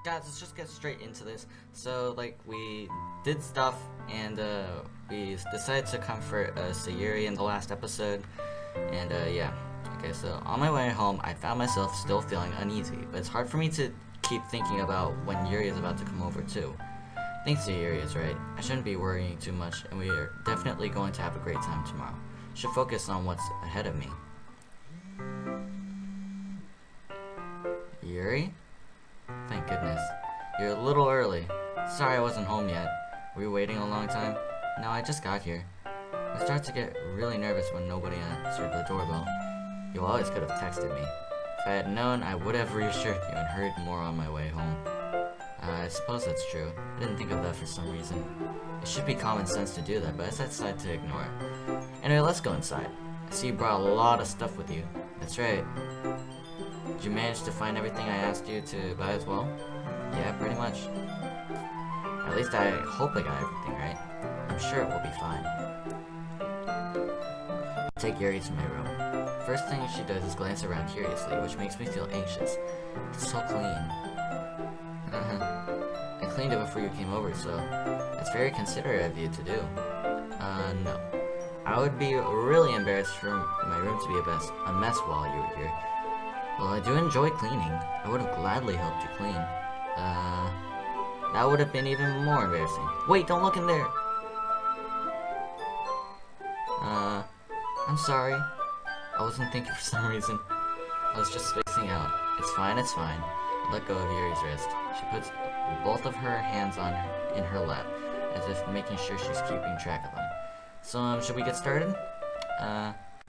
guys, let's just get straight into this. So, like, we did stuff, and we decided to comfort Sayuri in the last episode, and yeah. Okay, so on my way home, I found myself still feeling uneasy, but it's hard for me to keep thinking about when Yuri is about to come over too. I think Sayuri is right. I shouldn't be worrying too much, and we are definitely going to have a great time tomorrow. Should focus on what's ahead of me. Yuri? Thank goodness. You're a little early. Sorry I wasn't home yet. Were you waiting a long time? No, I just got here. I start to get really nervous when nobody answered the doorbell. You always could have texted me. If I had known, I would have reassured you and hurried more on my way home. I suppose that's true. I didn't think of that for some reason. It should be common sense to do that, but I decided to ignore it. Anyway, let's go inside. I see you brought a lot of stuff with you. That's right. Did you manage to find everything I asked you to buy as well? Yeah, pretty much. At least I hope I got everything right. I'm sure it will be fine. Take Yuri to my room. First thing she does is glance around curiously, which makes me feel anxious. It's so clean. I cleaned it before you came over, so it's very considerate of you to do. No. I would be really embarrassed for my room to be a mess while you were here. Well, I do enjoy cleaning. I would have gladly helped you clean. That would have been even more embarrassing. Wait, don't look in there! I'm sorry. I wasn't thinking for some reason. I was just spacing out. It's fine, it's fine. I let go of Yuri's wrist. She puts both of her hands in her lap, as if making sure she's keeping track of them. So, should we get started?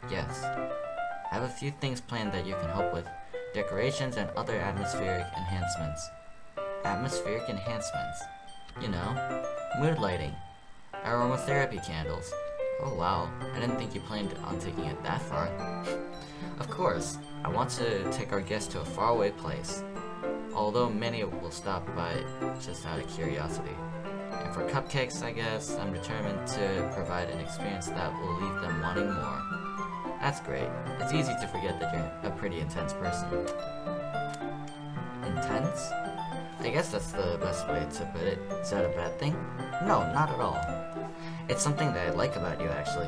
Yes. I have a few things planned that you can help with. Decorations and other atmospheric enhancements. Atmospheric enhancements? You know, mood lighting. Aromatherapy candles. Oh wow, I didn't think you planned on taking it that far. Of course, I want to take our guests to a faraway place. Although many will stop by just out of curiosity. And for cupcakes, I guess, I'm determined to provide an experience that will leave them wanting more. That's great. It's easy to forget that you're a pretty intense person. Intense? I guess that's the best way to put it. Is that a bad thing? No, not at all. It's something that I like about you, actually.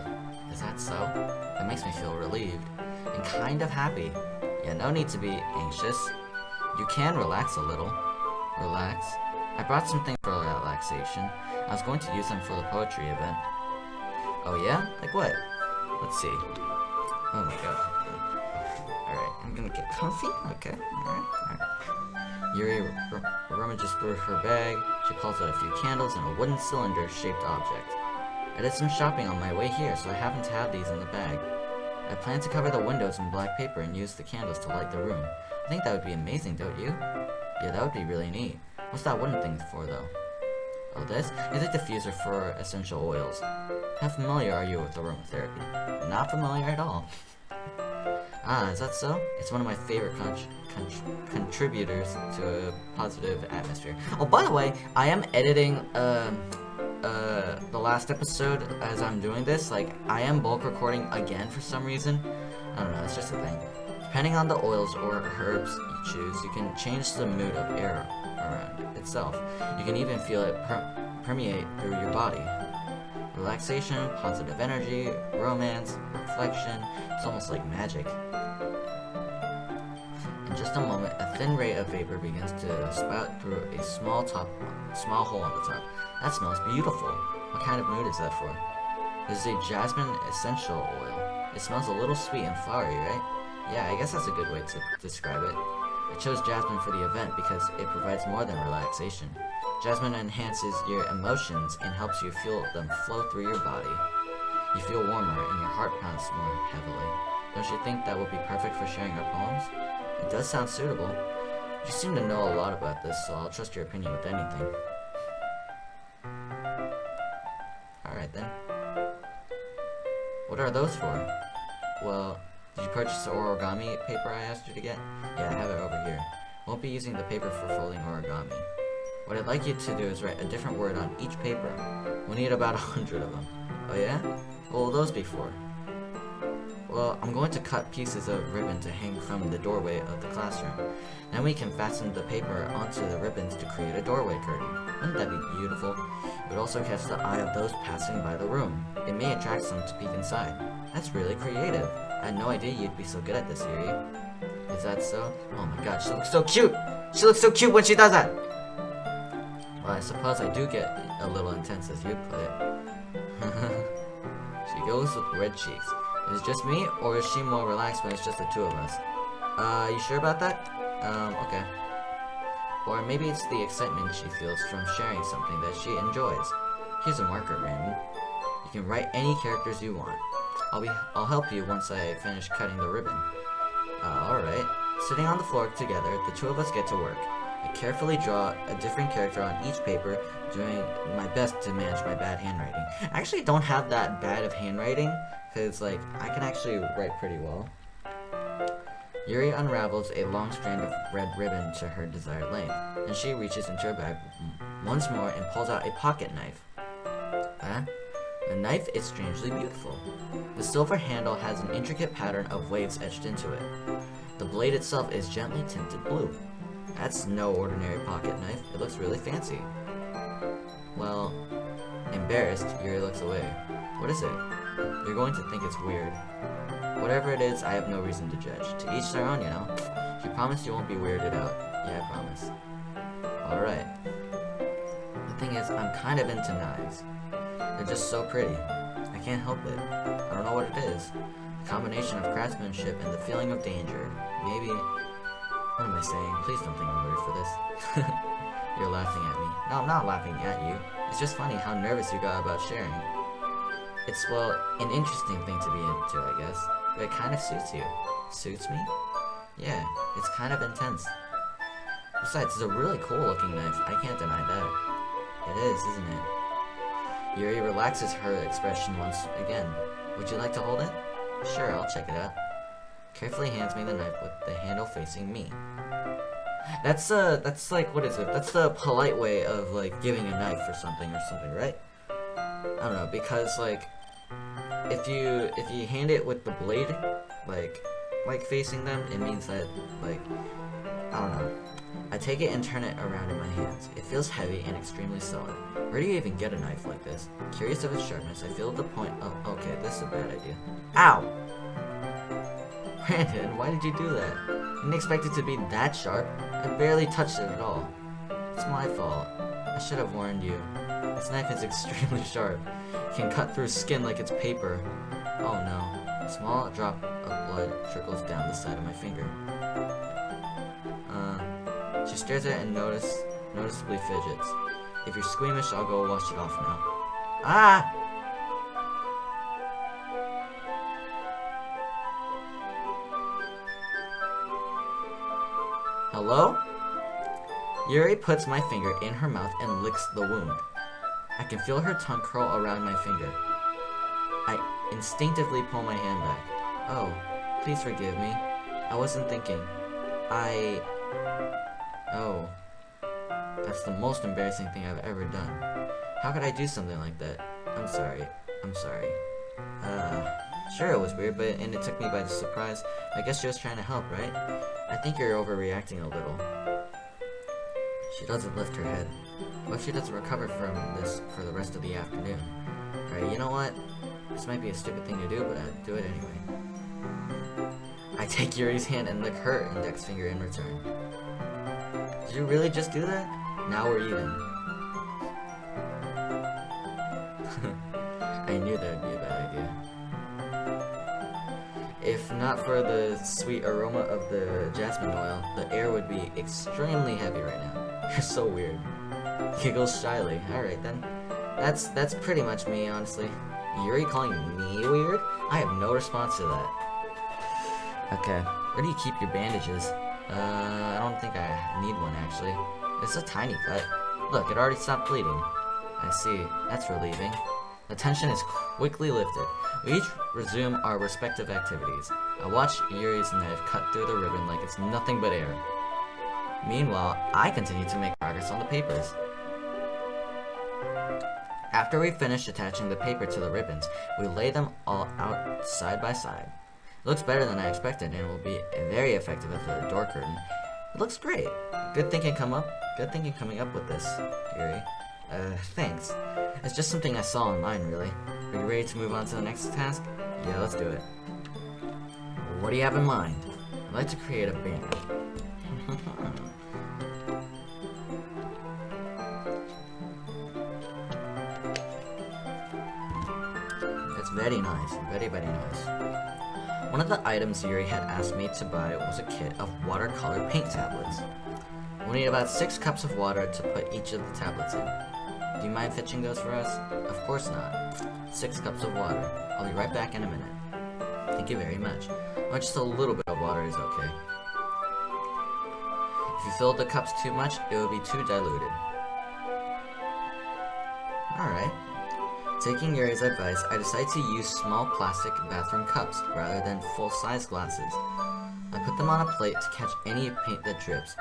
Is that so? That makes me feel relieved. And kind of happy. Yeah, no need to be anxious. You can relax a little. Relax? I brought some things for relaxation. I was going to use them for the poetry event. Oh yeah? Like what? Let's see. Oh my god. Alright, I'm gonna get comfy. Okay, alright. Yuri rummages through her bag. She pulls out a few candles and a wooden cylinder-shaped object. I did some shopping on my way here, so I happen to have these in the bag. I plan to cover the windows in black paper and use the candles to light the room. I think that would be amazing, don't you? Yeah, that would be really neat. What's that wooden thing for, though? Oh, this is a diffuser for essential oils. How familiar are you with aromatherapy? Not familiar at all. Ah, is that so? It's one of my favorite contributors to a positive atmosphere. Oh, by the way, I am editing the last episode as I'm doing this. Like, I am bulk recording again for some reason. I don't know, it's just a thing. Depending on the oils or herbs you choose, you can change the mood of air around itself. You can even feel it permeate through your body. Relaxation, positive energy, romance, reflection. It's almost like magic. In just a moment, a thin ray of vapor begins to spout through a small hole on the top. That smells beautiful. What kind of mood is that for? This is a jasmine essential oil. It smells a little sweet and flowery, right? Yeah, I guess that's a good way to describe it. I chose jasmine for the event because it provides more than relaxation. Jasmine enhances your emotions and helps you feel them flow through your body. You feel warmer and your heart pounds more heavily. Don't you think that would be perfect for sharing our poems? It does sound suitable. You seem to know a lot about this, so I'll trust your opinion with anything. Alright then. What are those for? Well, did you purchase the origami paper I asked you to get? Yeah, I have it over here. Won't be using the paper for folding origami. What I'd like you to do is write a different word on each paper. We'll need about 100 of them. Oh yeah? What will those be for? Well, I'm going to cut pieces of ribbon to hang from the doorway of the classroom. Then we can fasten the paper onto the ribbons to create a doorway curtain. Wouldn't that be beautiful? It would also catch the eye of those passing by the room. It may attract some to peek inside. That's really creative. I had no idea you'd be so good at this, Yuri. Is that so? Oh my god, she looks so cute! She looks so cute when she does that! Well, I suppose I do get a little intense, as you'd put it. She goes with red cheeks. Is it just me, or is she more relaxed when it's just the two of us? You sure about that? Okay. Or maybe it's the excitement she feels from sharing something that she enjoys. Here's a marker, Brandon. You can write any characters you want. I'll help you once I finish cutting the ribbon. Alright. Sitting on the floor together, the two of us get to work. I carefully draw a different character on each paper, doing my best to manage my bad handwriting. I actually don't have that bad of handwriting, because, like, I can actually write pretty well. Yuri unravels a long strand of red ribbon to her desired length, and she reaches into her bag once more and pulls out a pocket knife. Huh? The knife is strangely beautiful. The silver handle has an intricate pattern of waves etched into it. The blade itself is gently tinted blue. That's no ordinary pocket knife. It looks really fancy. Well, embarrassed, Yuri looks away. What is it? You're going to think it's weird. Whatever it is, I have no reason to judge. To each their own, you know. You promise you won't be weirded out. Yeah, I promise. Alright. The thing is, I'm kind of into knives. They're just so pretty. I can't help it. I don't know what it is. The combination of craftsmanship and the feeling of danger. Maybe... What am I saying? Please don't think I'm weird for this. You're laughing at me. No, I'm not laughing at you. It's just funny how nervous you got about sharing. It's, well, an interesting thing to be into, I guess. But it kind of suits you. Suits me? Yeah, it's kind of intense. Besides, it's a really cool looking knife. I can't deny that. It is, isn't it? Yuri relaxes her expression once again. Would you like to hold it? Sure, I'll check it out. Carefully hands me the knife with the handle facing me. That's like, what is it? That's the polite way of, like, giving a knife or something, right? I don't know, because, like, if you hand it with the blade, like facing them, it means that, like, I don't know. I take it and turn it around in my hands. It feels heavy and extremely solid. Where do you even get a knife like this? Curious of its sharpness, I feel the point of... Okay, this is a bad idea. Ow! Brandon, why did you do that? Didn't expect it to be that sharp. I barely touched it at all. It's my fault. I should have warned you. This knife is extremely sharp. It can cut through skin like it's paper. Oh no. A small drop of blood trickles down the side of my finger. She stares at it and noticeably fidgets. If you're squeamish, I'll go wash it off now. Ah! Hello? Yuri puts my finger in her mouth and licks the wound. I can feel her tongue curl around my finger. I instinctively pull my hand back. Oh, please forgive me. I wasn't thinking. Oh. That's the most embarrassing thing I've ever done. How could I do something like that? I'm sorry. Sure it was weird, and it took me by surprise. I guess she was trying to help, right? I think you're overreacting a little. She doesn't lift her head. What if she doesn't recover from this for the rest of the afternoon? Alright, you know what? This might be a stupid thing to do, but I'd do it anyway. I take Yuri's hand and lick her index finger in return. Did you really just do that? Now we're even. I knew that would be a bad idea. If not for the sweet aroma of the jasmine oil, the air would be extremely heavy right now. You're so weird. Giggles shyly. Alright then. That's pretty much me, honestly. Yuri calling me weird? I have no response to that. Okay. Where do you keep your bandages? I don't think I need one, actually. It's a tiny cut. Look, it already stopped bleeding. I see. That's relieving. The tension is quickly lifted. We each resume our respective activities. I watch Yuri's knife cut through the ribbon like it's nothing but air. Meanwhile, I continue to make progress on the papers. After we finish attaching the paper to the ribbons, we lay them all out side by side. It looks better than I expected and will be very effective as a door curtain. It looks great. Good thinking coming up with this, Yuri. Thanks. It's just something I saw online, really. Are you ready to move on to the next task? Yeah, let's do it. What do you have in mind? I'd like to create a banner. That's very nice. Very, very nice. One of the items Yuri had asked me to buy was a kit of watercolor paint tablets. We'll need about 6 cups of water to put each of the tablets in. Do you mind fetching those for us? Of course not. 6 cups of water. I'll be right back in a minute. Thank you very much. Oh, just a little bit of water is okay. If you filled the cups too much, it would be too diluted. Alright. Taking Yuri's advice, I decided to use small plastic bathroom cups rather than full-size glasses. I put them on a plate to catch any paint that drips,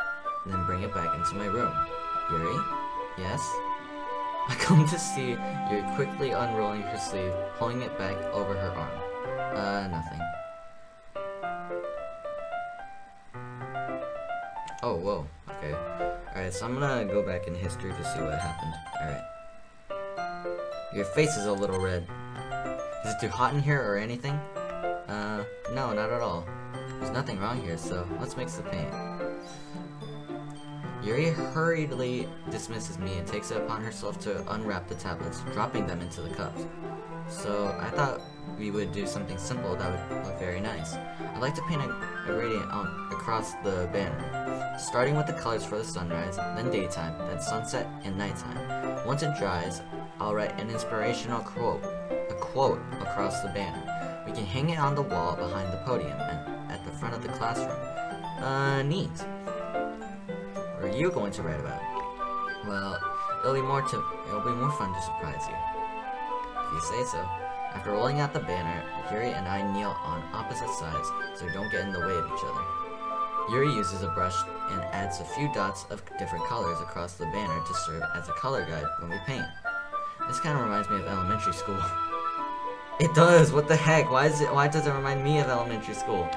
and then bring it back into my room. Yuri? Yes? I come to see Yuri quickly unrolling her sleeve, pulling it back over her arm. Nothing. Oh, whoa. Okay. Alright, so I'm gonna go back in history to see what happened. Alright. Your face is a little red. Is it too hot in here or anything? No, not at all. There's nothing wrong here, so let's mix the paint. Yuri hurriedly dismisses me and takes it upon herself to unwrap the tablets, dropping them into the cups. So I thought we would do something simple that would look very nice. I'd like to paint a gradient across the banner, starting with the colors for the sunrise, then daytime, then sunset, and nighttime. Once it dries, I'll write an inspirational quote across the banner. We can hang it on the wall behind the podium and at the front of the classroom. Neat. What are you going to write about? Well, it'll be more fun to surprise you. If you say so. After rolling out the banner, Yuri and I kneel on opposite sides so we don't get in the way of each other. Yuri uses a brush and adds a few dots of different colors across the banner to serve as a color guide when we paint. This kind of reminds me of elementary school. It does! What the heck? Why does it remind me of elementary school?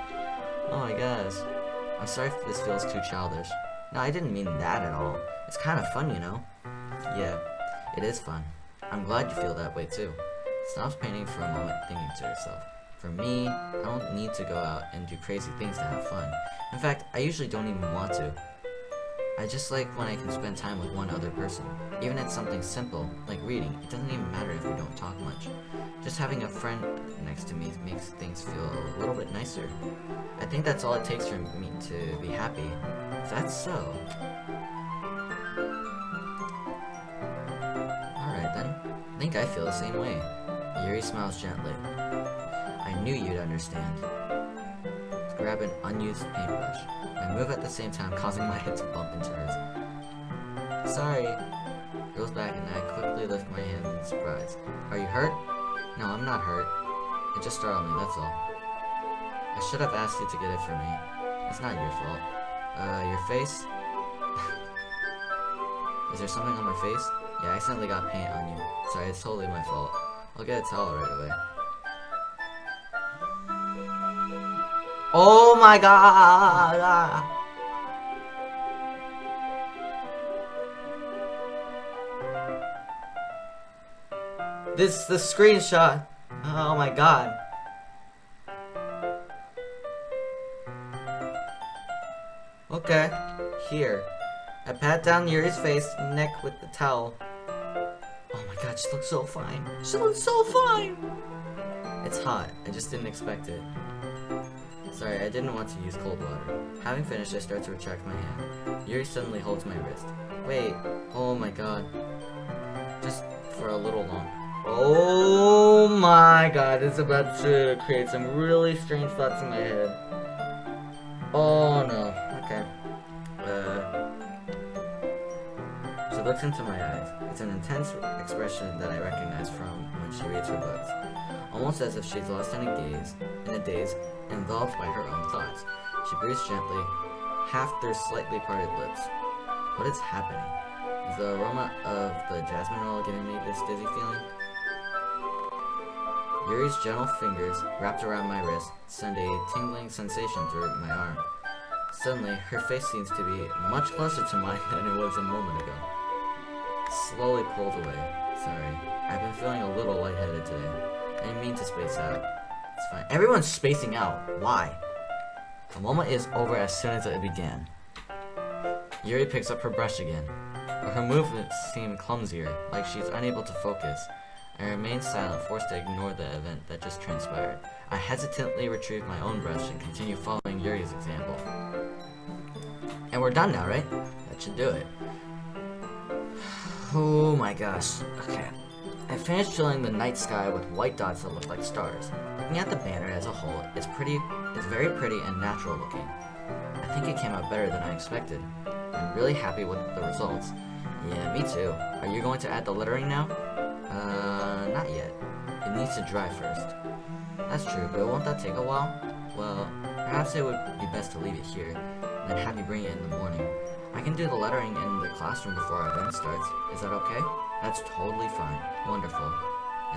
Oh my gosh. I'm sorry if this feels too childish. No, I didn't mean that at all. It's kind of fun, you know? Yeah, it is fun. I'm glad you feel that way too. Stops painting for a moment, thinking to herself. For me, I don't need to go out and do crazy things to have fun. In fact, I usually don't even want to. I just like when I can spend time with one other person. Even if it's something simple, like reading, it doesn't even matter if we don't talk much. Just having a friend next to me makes things feel a little bit nicer. I think that's all it takes for me to be happy. If that's so. Alright then. I think I feel the same way. Yuri smiles gently. I knew you'd understand. Let's grab an unused paintbrush. I move at the same time, causing my head to bump into hers. Sorry. Goes back and I quickly lift my hand in surprise. Are you hurt? No, I'm not hurt. It just startled me, that's all. I should have asked you to get it for me. It's not your fault. Your face? Is there something on my face? Yeah, I accidentally got paint on you. Sorry, it's totally my fault. I'll get a towel right away. Oh my god! This the screenshot. Oh my god. Okay, here. I pat down Yuri's face and neck with the towel. Oh my god, she looks so fine. She looks so fine! It's hot. I just didn't expect it. Sorry, I didn't want to use cold water. Having finished, I start to retract my hand. Yuri suddenly holds my wrist. Wait, oh my god. Just for a little longer. Oh my god, it's about to create some really strange thoughts in my head. Oh no, okay. She looks into my eyes. It's an intense expression that I recognize from when she reads her books. Almost as if she's lost in a daze, enveloped by her own thoughts. She breathes gently, half through slightly parted lips. What is happening? Is the aroma of the jasmine oil giving me this dizzy feeling? Yuri's gentle fingers, wrapped around my wrist, send a tingling sensation through my arm. Suddenly, her face seems to be much closer to mine than it was a moment ago. Slowly pulled away. Sorry, I've been feeling a little lightheaded today. I didn't mean to space out. It's fine. Everyone's spacing out. Why? The moment is over as soon as it began. Yuri picks up her brush again, but her movements seem clumsier, like she's unable to focus. I remain silent, forced to ignore the event that just transpired. I hesitantly retrieve my own brush and continue following Yuri's example. And we're done now, right? That should do it. Oh my gosh. Okay. I finished filling the night sky with white dots that look like stars. Looking at the banner as a whole, it's very pretty and natural looking. I think it came out better than I expected. I'm really happy with the results. Yeah, me too. Are you going to add the lettering now? Not yet. It needs to dry first. That's true, but won't that take a while? Well, perhaps it would be best to leave it here, and then have you bring it in the morning. I can do the lettering in the classroom before our event starts. Is that okay? That's totally fine. Wonderful.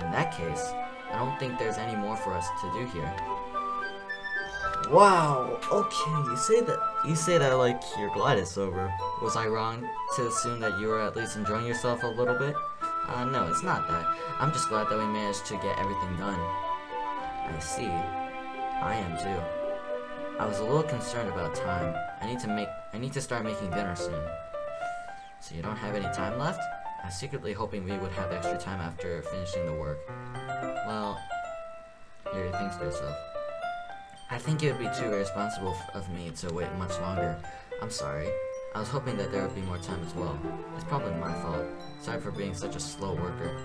In that case, I don't think there's any more for us to do here. Wow, okay, you say that like you're glad it's over. Was I wrong to assume that you were at least enjoying yourself a little bit? No, it's not that. I'm just glad that we managed to get everything done. I see. I am too. I was a little concerned about time. I need to start making dinner soon. So you don't have any time left? I was secretly hoping we would have extra time after finishing the work. Well, Yuri thinks to herself. I think it would be too irresponsible of me to wait much longer. I'm sorry. I was hoping that there would be more time as well. It's probably my fault. Sorry for being such a slow worker.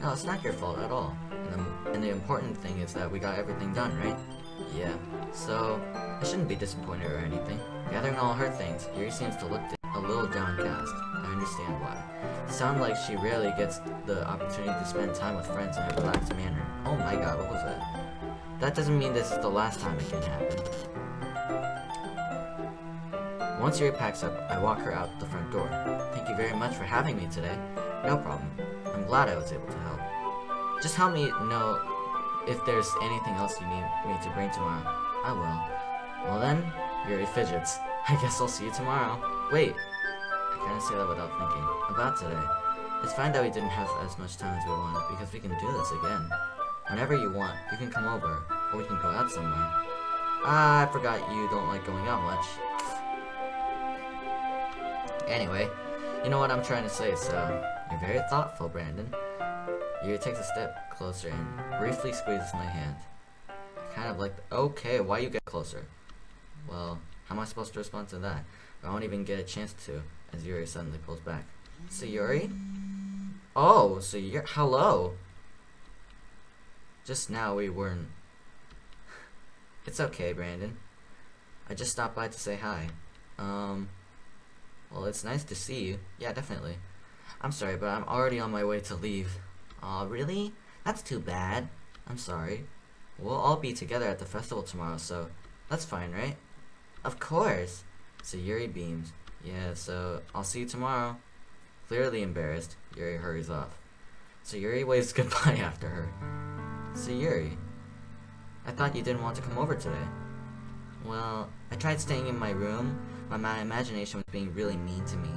No, it's not your fault at all. And the important thing is that we got everything done, right? Yeah. So, I shouldn't be disappointed or anything. Gathering all her things, Yuri seems to look a little downcast. I understand why. It sounds like she rarely gets the opportunity to spend time with friends in a relaxed manner. Oh my god, what was that? That doesn't mean this is the last time it can happen. Once Yuri packs up, I walk her out the front door. Thank you very much for having me today. No problem. I'm glad I was able to help. Just help me know if there's anything else you need me to bring tomorrow. I will. Well then, Yuri fidgets. I guess I'll see you tomorrow. Wait. I can't say that without thinking. About today. It's fine that we didn't have as much time as we wanted, because we can do this again. Whenever you want, you can come over, or we can go out somewhere. I forgot you don't like going out much. Anyway, you know what I'm trying to say, so you're very thoughtful, Brandon. Yuri takes a step closer and briefly squeezes my hand. I kind of like, okay, why you get closer? Well, how am I supposed to respond to that? I won't even get a chance to, as Yuri suddenly pulls back. So Yuri? Oh, so you're, hello. Just now we weren't. It's okay, Brandon. I just stopped by to say hi. Well, it's nice to see you. Yeah, definitely. I'm sorry, but I'm already on my way to leave. Aw, really? That's too bad. I'm sorry. We'll all be together at the festival tomorrow, so that's fine, right? Of course. So Yuri beams. Yeah, so I'll see you tomorrow. Clearly embarrassed, Yuri hurries off. So Yuri waves goodbye after her. So Yuri, I thought you didn't want to come over today. Well, I tried staying in my room, but my imagination was being really mean to me.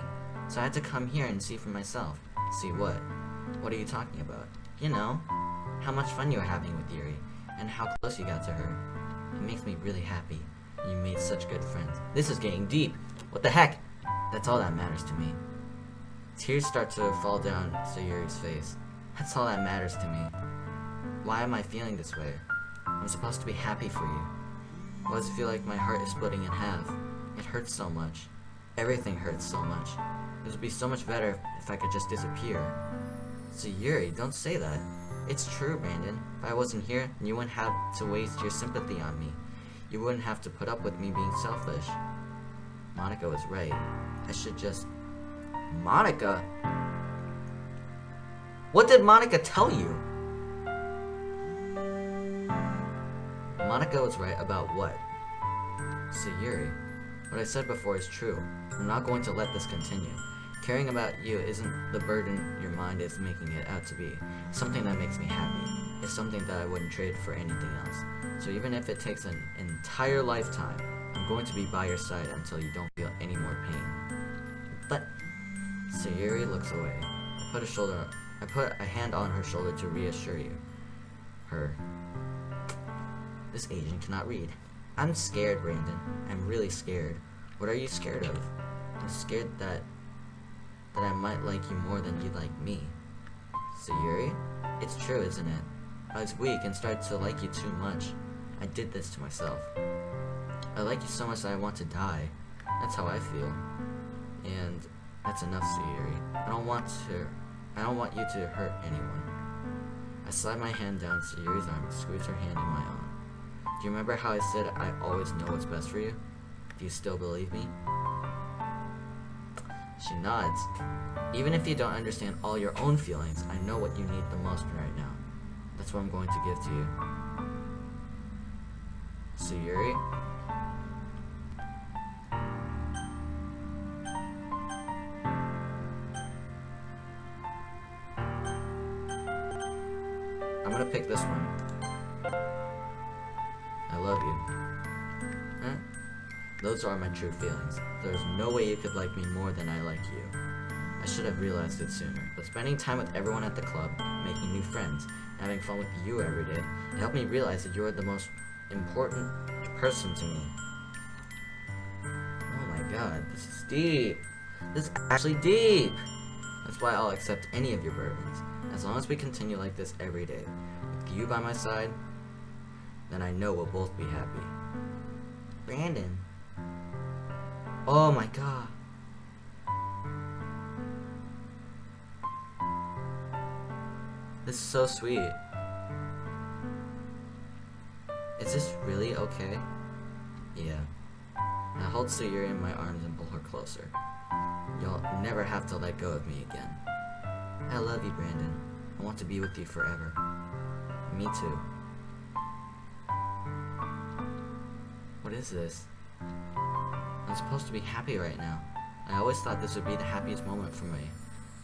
So I had to come here and see for myself. See what? What are you talking about? You know, how much fun you were having with Yuri, and how close you got to her. It makes me really happy. You made such good friends. This is getting deep. What the heck? That's all that matters to me. Tears start to fall down Sayuri's face. That's all that matters to me. Why am I feeling this way? I'm supposed to be happy for you. Why does it feel like my heart is splitting in half? It hurts so much. Everything hurts so much. It would be so much better if I could just disappear. So Yuri, don't say that. It's true, Brandon. If I wasn't here, you wouldn't have to waste your sympathy on me. You wouldn't have to put up with me being selfish. Monica was right. I should just... Monica? What did Monica tell you? Monica was right about what? So Yuri, what I said before is true. I'm not going to let this continue. Caring about you isn't the burden your mind is making it out to be. It's something that makes me happy. is something that I wouldn't trade for anything else. So even if it takes an entire lifetime, I'm going to be by your side until you don't feel any more pain. But Sayuri looks away. I put a hand on her shoulder to reassure her. This Asian cannot read. I'm scared, Brandon. I'm really scared. What are you scared of? I'm scared that I might like you more than you like me. Sayuri? It's true, isn't it? I was weak and started to like you too much. I did this to myself. I like you so much that I want to die. That's how I feel. And that's enough, Sayuri. I don't want you to hurt anyone. I slide my hand down Sayuri's arm and squeeze her hand in my own. Do you remember how I said I always know what's best for you? Do you still believe me? She nods. Even if you don't understand all your own feelings, I know what you need the most right now. That's what I'm going to give to you. Sayuri? I'm gonna pick this one. I love you. Huh? Those are my true feelings. There's no way you could like me more than I like you. I should have realized it sooner, but spending time with everyone at the club, making new friends, and having fun with you every day, it helped me realize that you are the most important person to me. Oh my god, this is deep. This is actually deep. That's why I'll accept any of your burdens. As long as we continue like this every day, with you by my side, then I know we'll both be happy. Brandon. Oh my god. This is so sweet. Is this really okay? Yeah. I hold Sayuri in my arms and pull her closer. You'll never have to let go of me again. I love you, Brandon. I want to be with you forever. Me too. What is this? I'm supposed to be happy right now. I always thought this would be the happiest moment for me.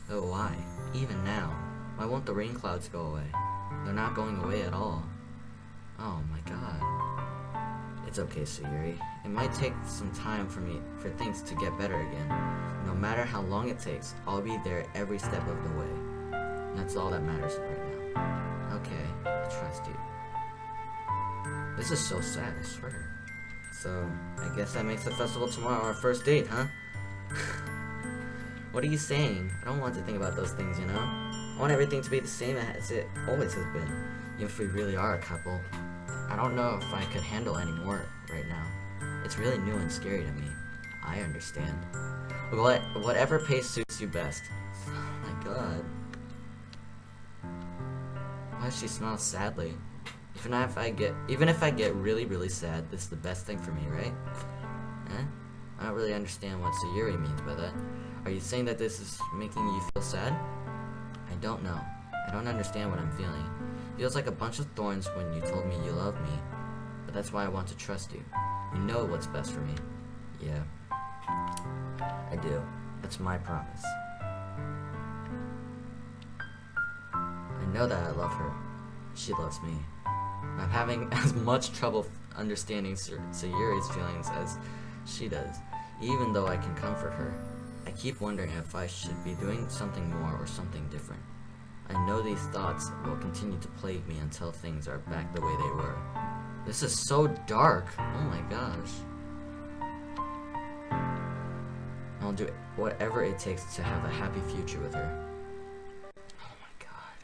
Though why? Even now. Why won't the rain clouds go away? They're not going away at all. Oh my god. It's okay, Sayuri. It might take some time for things to get better again. No matter how long it takes, I'll be there every step of the way. That's all that matters right now. Okay, I trust you. This is so sad, I swear. So, I guess that makes the festival tomorrow our first date, huh? What are you saying? I don't want to think about those things, you know? I want everything to be the same as it always has been. Even if we really are a couple. I don't know if I could handle any more right now. It's really new and scary to me. I understand. Whatever pace suits you best. Oh my god. Why does she smile sadly? Even if I get really, really sad, this is the best thing for me, right? Eh? I don't really understand what Sayuri means by that. Are you saying that this is making you feel sad? I don't know. I don't understand what I'm feeling. It feels like a bunch of thorns when you told me you love me. But that's why I want to trust you. You know what's best for me. Yeah. I do. That's my promise. I know that I love her. She loves me. I'm having as much trouble understanding Sayuri's feelings as she does, even though I can comfort her. I keep wondering if I should be doing something more or something different. I know these thoughts will continue to plague me until things are back the way they were. This is so dark. Oh my gosh. I'll do whatever it takes to have a happy future with her. Oh my god.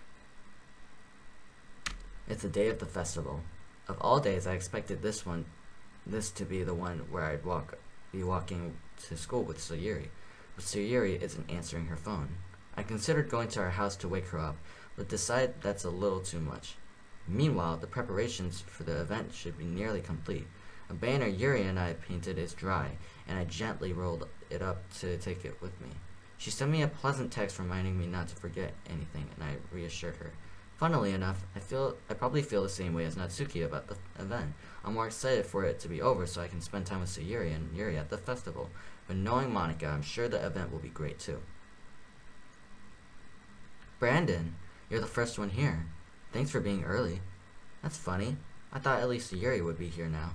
It's the day of the festival. Of all days, I expected this to be the one where I'd be walking to school with Sayuri. But Sayuri isn't answering her phone. I considered going to her house to wake her up, but decided that's a little too much. Meanwhile, the preparations for the event should be nearly complete. A banner Yuri and I painted is dry, and I gently rolled it up to take it with me. She sent me a pleasant text reminding me not to forget anything, and I reassured her. Funnily enough, I probably feel the same way as Natsuki about the event. I'm more excited for it to be over so I can spend time with Sayuri and Yuri at the festival. But knowing Monica, I'm sure the event will be great too. Brandon, you're the first one here. Thanks for being early. That's funny. I thought at least Yuri would be here now.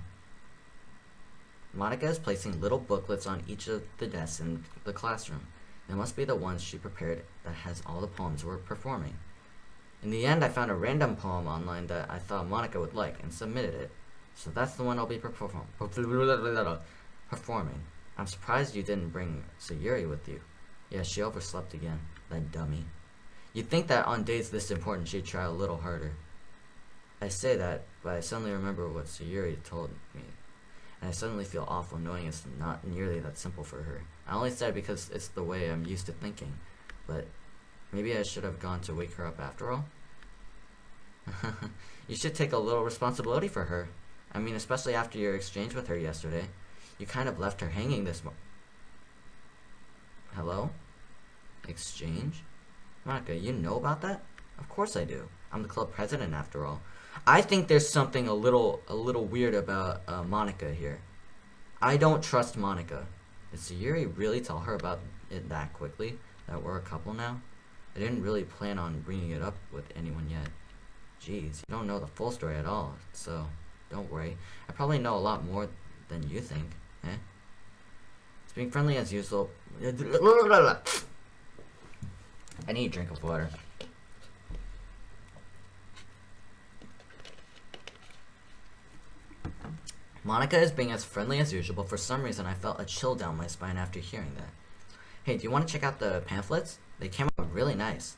Monica is placing little booklets on each of the desks in the classroom. They must be the ones she prepared that has all the poems we're performing. In the end, I found a random poem online that I thought Monica would like and submitted it. So that's the one I'll be performing. I'm surprised you didn't bring Sayuri with you. Yeah, she overslept again. That dummy. You'd think that on days this important she'd try a little harder. I say that, but I suddenly remember what Sayuri told me. And I suddenly feel awful knowing it's not nearly that simple for her. I only said it because it's the way I'm used to thinking. But maybe I should have gone to wake her up after all? You should take a little responsibility for her. I mean, especially after your exchange with her yesterday. You kind of left her hanging this Hello? Exchange? Monica, you know about that? Of course I do. I'm the club president after all. I think there's something a little weird about Monica here. I don't trust Monica. Did Sayuri really tell her about it that quickly? That we're a couple now? I didn't really plan on bringing it up with anyone yet. Jeez, you don't know the full story at all, so don't worry. I probably know a lot more than you think, eh? It's being friendly as usual. I need a drink of water. Monica is being as friendly as usual, but for some reason I felt a chill down my spine after hearing that. Hey, do you want to check out the pamphlets? They came out really nice.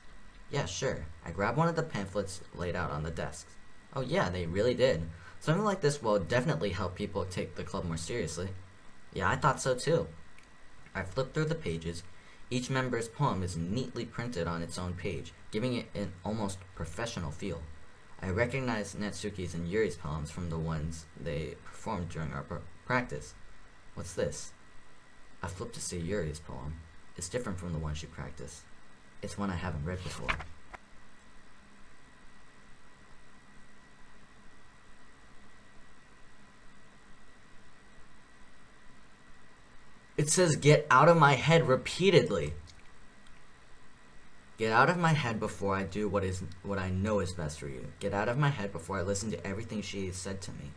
Yeah, sure. I grabbed one of the pamphlets laid out on the desks. Oh yeah, they really did. Something like this will definitely help people take the club more seriously. Yeah, I thought so too. I flipped through the pages. Each member's poem is neatly printed on its own page, giving it an almost professional feel. I recognized Natsuki's and Yuri's poems from the ones they performed during our practice. What's this? I flipped to see Yuri's poem. It's different from the one she practiced. It's one I haven't read before. It says, "Get out of my head," repeatedly. Get out of my head before I do what I know is best for you. Get out of my head before I listen to everything she said to me.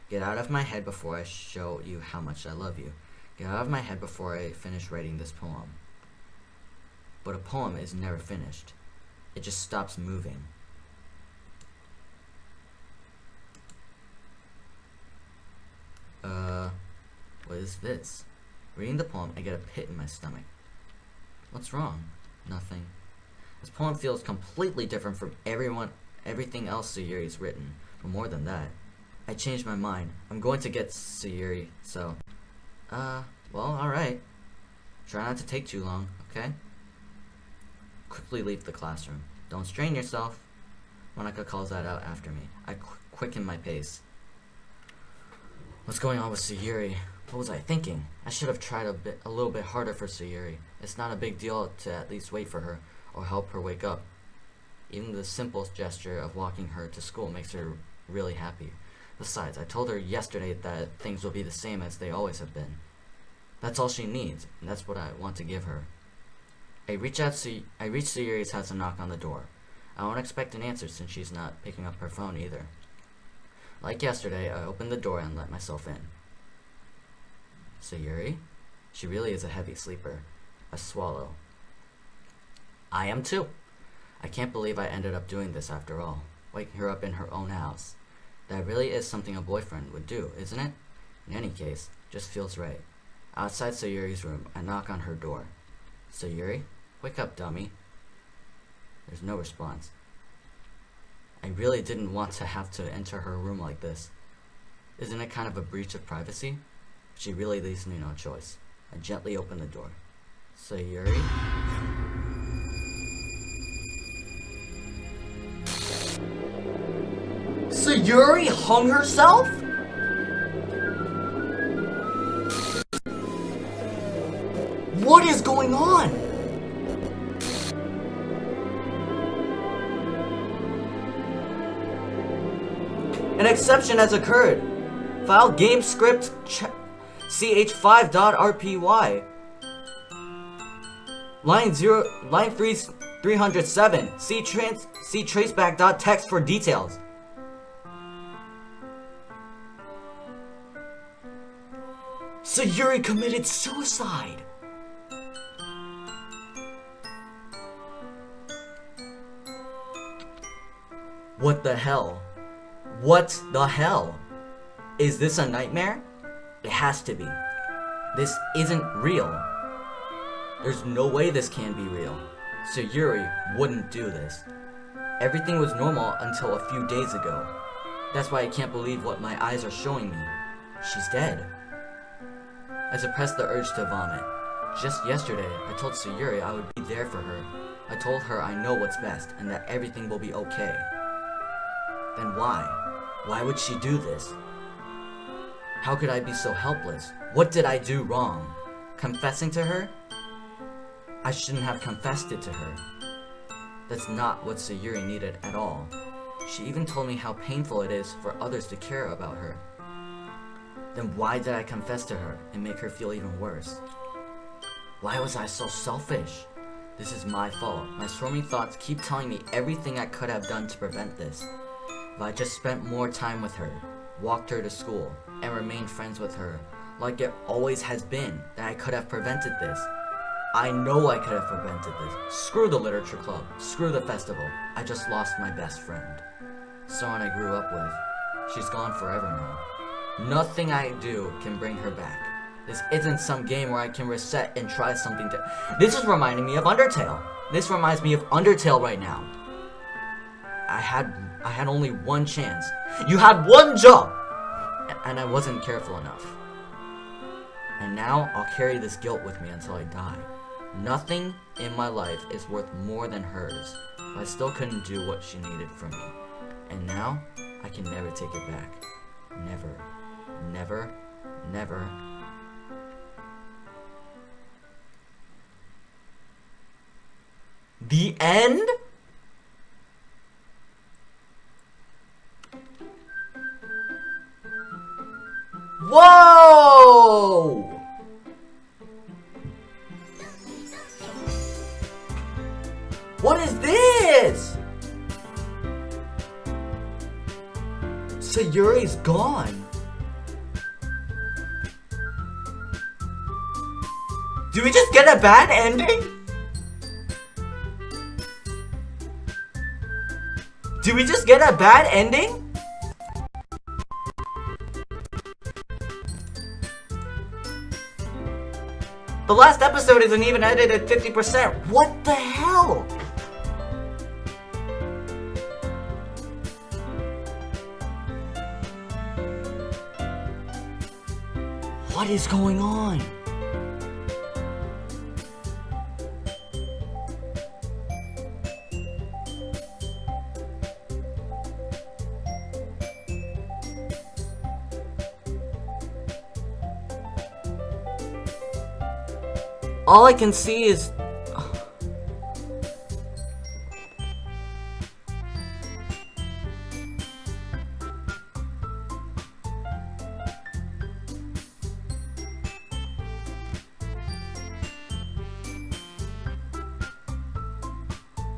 Get out of my head before I show you how much I love you. Get out of my head before I finish writing this poem. But a poem is never finished. It just stops moving. What is this? Reading the poem, I get a pit in my stomach. What's wrong? Nothing. This poem feels completely different from everything else Sayuri's written. But more than that, I changed my mind. I'm going to get Sayuri, so... well, alright. Try not to take too long, okay? Quickly leave the classroom. Don't strain yourself. Monica calls that out after me. I quicken my pace. What's going on with Sayuri? What was I thinking? I should have tried a little bit harder for Sayuri. It's not a big deal to at least wait for her, or help her wake up. Even the simple gesture of walking her to school makes her really happy. Besides, I told her yesterday that things will be the same as they always have been. That's all she needs, and that's what I want to give her. I reach Sayuri's house and knock on the door. I don't expect an answer since she's not picking up her phone either. Like yesterday, I opened the door and let myself in. Sayuri? She really is a heavy sleeper. I swallow. I am too. I can't believe I ended up doing this after all. Waking her up in her own house. That really is something a boyfriend would do, isn't it? In any case, just feels right. Outside Sayuri's room, I knock on her door. Sayuri? Wake up, dummy. There's no response. I really didn't want to have to enter her room like this. Isn't it kind of a breach of privacy? She really leaves me no choice. I gently open the door. Sayuri? Sayuri hung herself? What is going on? An exception has occurred. File game script ch5.rpy. Line 3 307. See traceback.txt for details. Sayuri committed suicide. What the hell? What the hell? Is this a nightmare? It has to be. This isn't real. There's no way this can be real. Sayuri wouldn't do this. Everything was normal until a few days ago. That's why I can't believe what my eyes are showing me. She's dead. I suppressed the urge to vomit. Just yesterday, I told Sayuri I would be there for her. I told her I know what's best and that everything will be okay. Then why? Why would she do this? How could I be so helpless? What did I do wrong? Confessing to her? I shouldn't have confessed it to her. That's not what Sayuri needed at all. She even told me how painful it is for others to care about her. Then why did I confess to her and make her feel even worse? Why was I so selfish? This is my fault. My swarming thoughts keep telling me everything I could have done to prevent this. If I just spent more time with her, walked her to school, and remained friends with her, like it always has been, then I could have prevented this. I know I could have prevented this. Screw the literature club. Screw the festival. I just lost my best friend. Someone I grew up with. She's gone forever now. Nothing I do can bring her back. This isn't some game where I can reset and try something to... This is reminding me of Undertale. This reminds me of Undertale right now. I had only one chance. You had one job! And I wasn't careful enough. And now I'll carry this guilt with me until I die. Nothing in my life is worth more than hers. But I still couldn't do what she needed from me. And now, I can never take it back. Never. Never. Never. The end? Whoa! What is this? Sayuri's gone. Do we just get a bad ending? Do we just get a bad ending? The last episode isn't even edited 50%. What the hell? What is going on? All I can see is...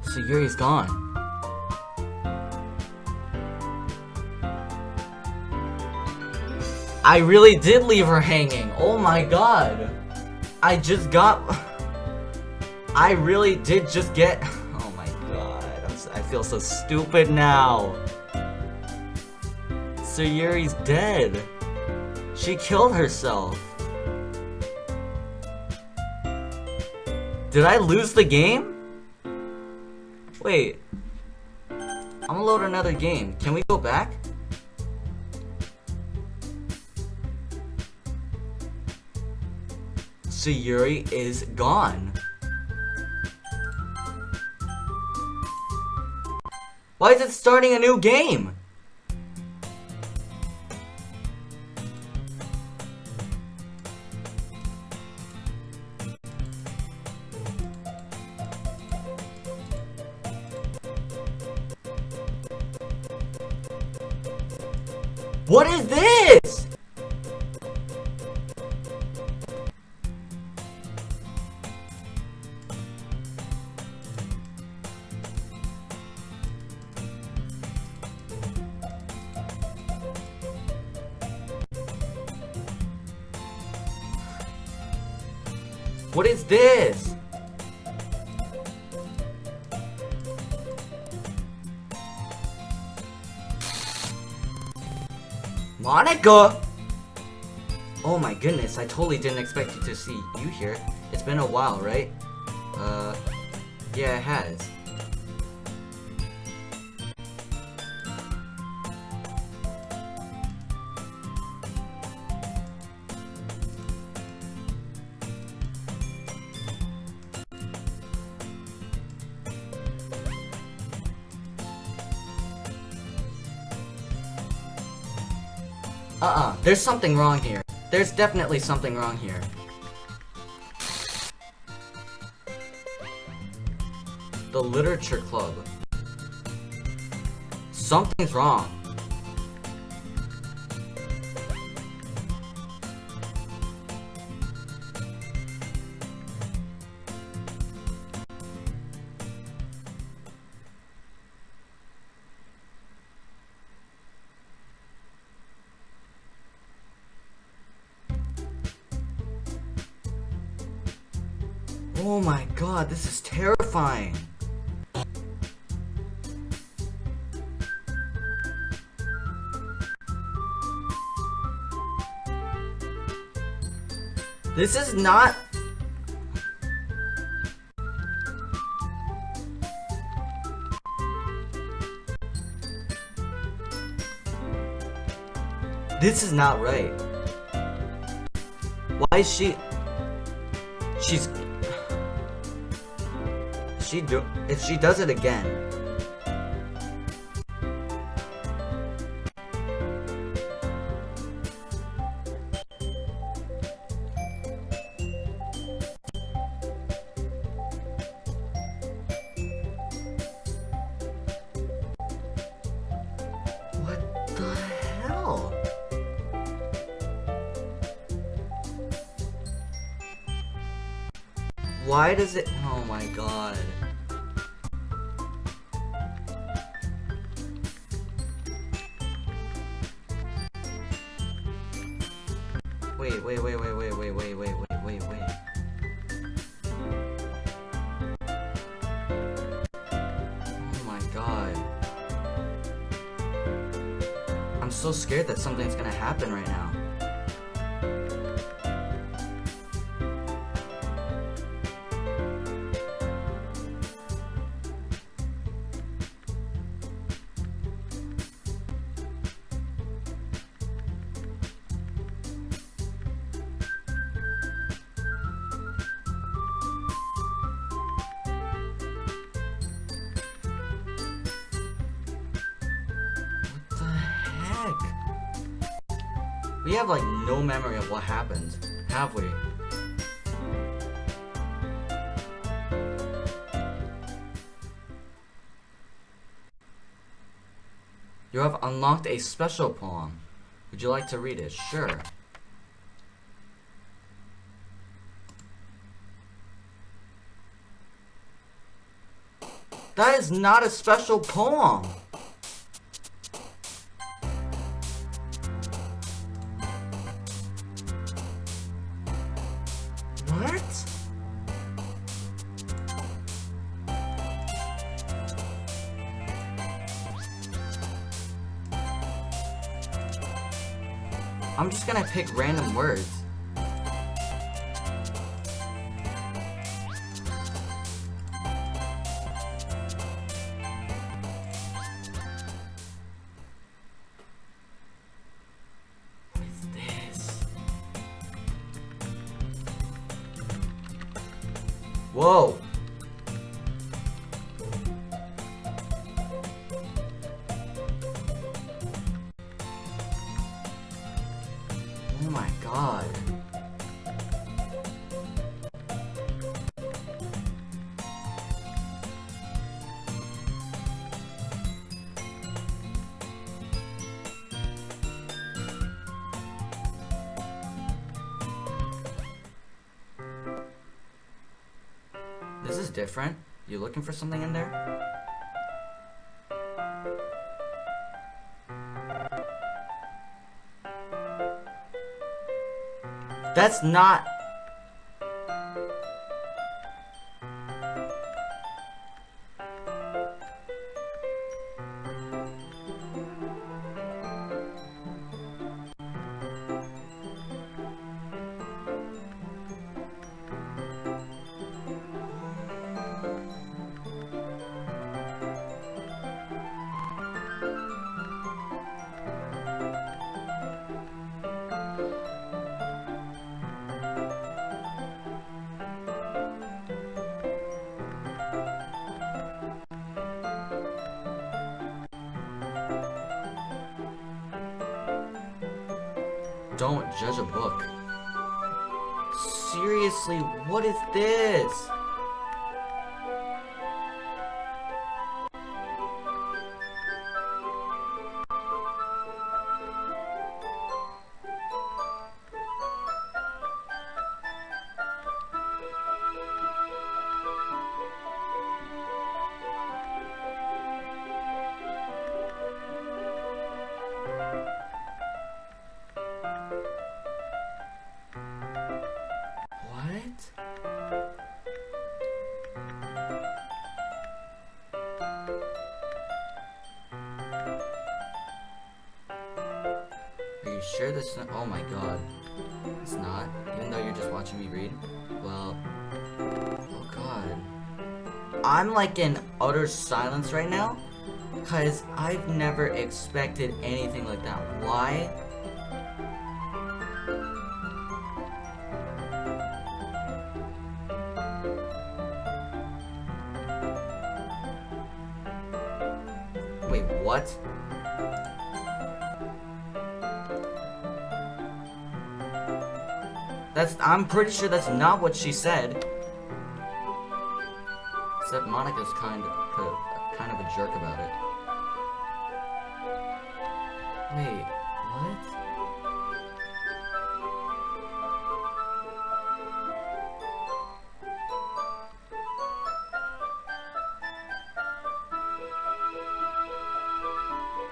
Sayuri's gone. I really did leave her hanging. Oh my god. I really did just get... Oh my god, I feel so stupid now. Sayuri's dead. She killed herself. Did I lose the game? Wait. I'm gonna load another game. Can we go back? Sayuri is gone. Why is it starting a new game? What is this? What is this? Monica! Oh my goodness, I totally didn't expect you to see you here. It's been a while, right? Yeah, it has. There's something wrong here. There's definitely something wrong here. The literature club. Something's wrong. Oh my god, this is terrifying. This is not... This is not right. Why is she... If she does it again... What the hell? Why does it... Oh my god. Wait. Oh my god. I'm so scared that something's gonna happen right now. We have like no memory of what happened, have we? You have unlocked a special poem. Would you like to read it? Sure. That is not a special poem. What? I'm just gonna pick random words. What is this? Whoa! Oh my god. This is different. You looking for something in there? That's not... Don't judge a book. Seriously, what is this? Are you sure this is not? Oh my god. It's not? Even though you're just watching me read? Well... Oh god. I'm like in utter silence right now. Because I've never expected anything like that. Why? Wait, what? I'm pretty sure that's not what she said. Except Monica's kind of a jerk about it. Wait, what?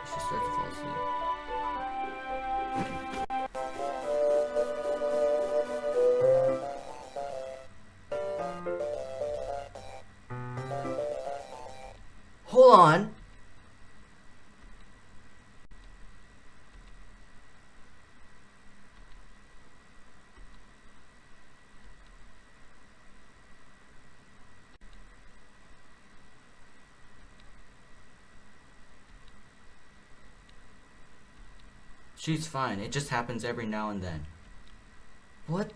She starts to fall asleep. Hold on. She's fine. It just happens every now and then. What?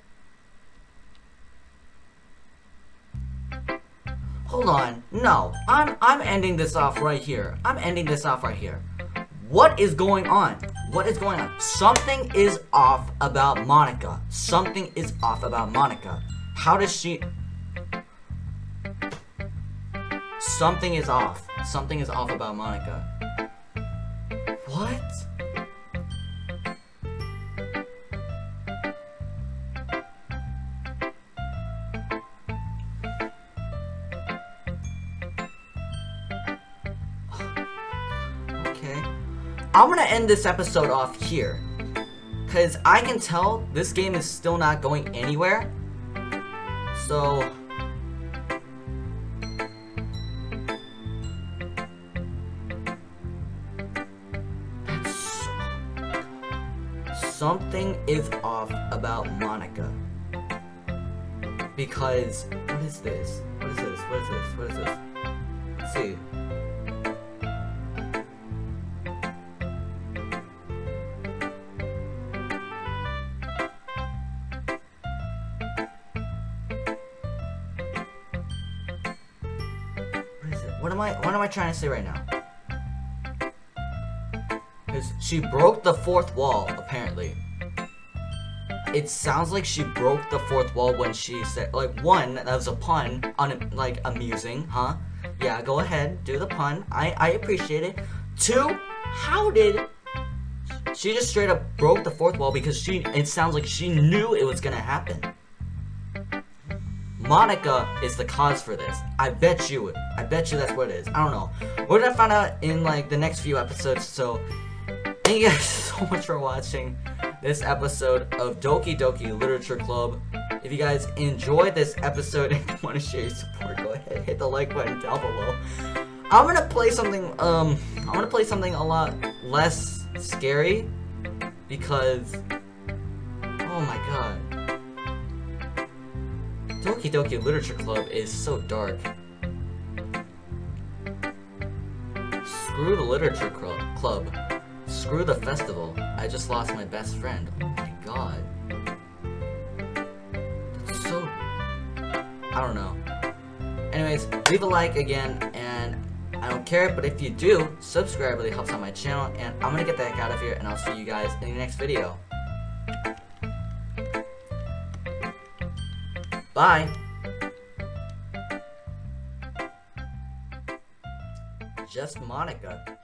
Hold on. No. I'm ending this off right here. I'm ending this off right here. What is going on? What is going on? Something is off about Monica. Something is off about Monica. How does she... Something is off. Something is off about Monica. What? I'm gonna end this episode off here, because I can tell this game is still not going anywhere, so... Something is off about Monica, because... What is this? What is this? What is this? What is this? Let's see. What am I trying to say right now? Because she broke the fourth wall, apparently. It sounds like she broke the fourth wall when she said, like, one, that was a pun, like, amusing, huh? Yeah, go ahead, do the pun. I appreciate it. Two, how did she just straight up broke the fourth wall because it sounds like she knew it was gonna happen. Monica is the cause for this. I bet you that's what it is. I don't know. We're gonna find out in like the next few episodes. So thank you guys so much for watching this episode of Doki Doki Literature Club. If you guys enjoyed this episode and want to share your support, go ahead, hit the like button down below. I'm gonna play something a lot less scary because oh my god. Doki Doki Literature Club is so dark. Screw the literature club. Screw the festival. I just lost my best friend. Oh my god. That's so... I don't know. Anyways, leave a like again, and I don't care, but if you do, subscribe really helps out my channel, and I'm gonna get the heck out of here, and I'll see you guys in the next video. Bye. Just Monica.